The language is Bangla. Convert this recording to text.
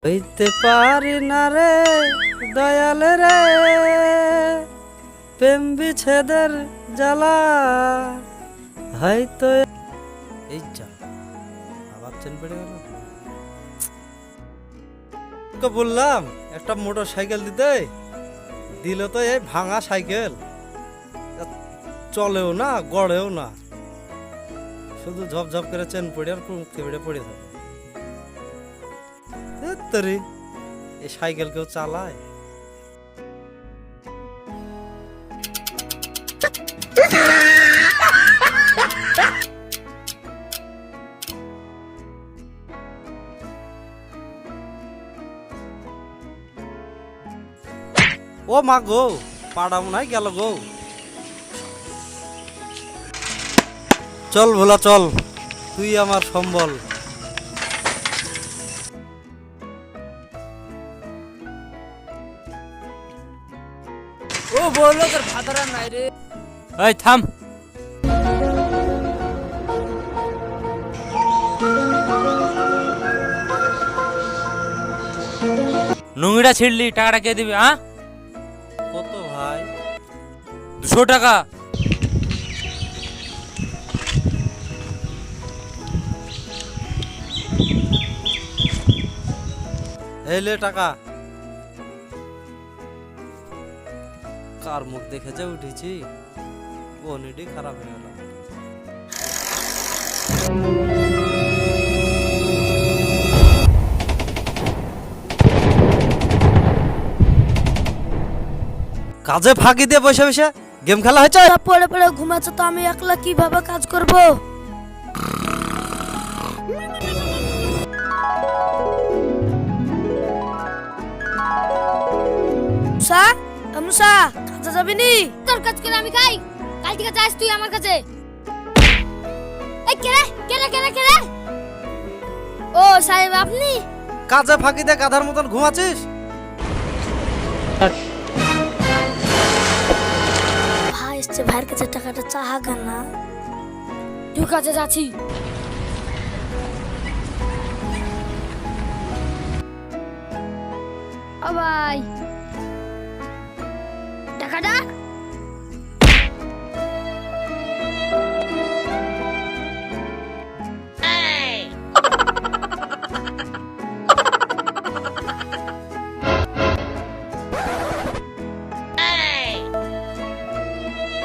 হইতে পারি না রে দয়াল রে প্রেম বিচ্ছেদের জ্বালা হয়তো এই যা আবার চেন পড়ে গেল। বললাম একটা মোটর সাইকেল দিতে, দিল তো এই ভাঙা সাইকেল, চলেও না গড়েও না, শুধু ঝপঝপ করে চেন পড়ে আর কেবড়ে পড়ে থাকে। এই সাইকেল কেউ চালায়? ও মা গো, পাড়া মনে হয় গেল গো। চল ভোলা চল, তুই আমার সম্বল। ও বললো তোর ভাতারা নাই রে। এই থাম, নুঙ্গিটা ছিড়লি, টাকাটা কে দিবি? হ্যাঁ কত ভাই? 200 টাকা। এলে টাকা। কার মুখ দেখে যে উঠেছি, বনিটি খারাপ হয়ে গেল। কাজে ফাঁকি দিয়ে বসে বসে গেম খেলা হয়েছে। পড়ে পড়ে ঘুমাচ্ছে তো আমি একলা কিভাবে কাজ করব? মুসা, মুসা, কাজে যাবি নি? তোর কাজ করে আমি খাই, কাল থেকে যাস তুই আমার কাছে। এই কেরে কেরে কেরে কেরে, ও সাহেব আপনি? কাজে ফাঁকি দিয়ে গাধার মতন ঘুমাচ্ছিস? ভাই এসছে, ভাইয়ের কাছে টাকাটা চাহা গানা। তুই কাছে যাচ্ছি। ও ভাই, টাকাটা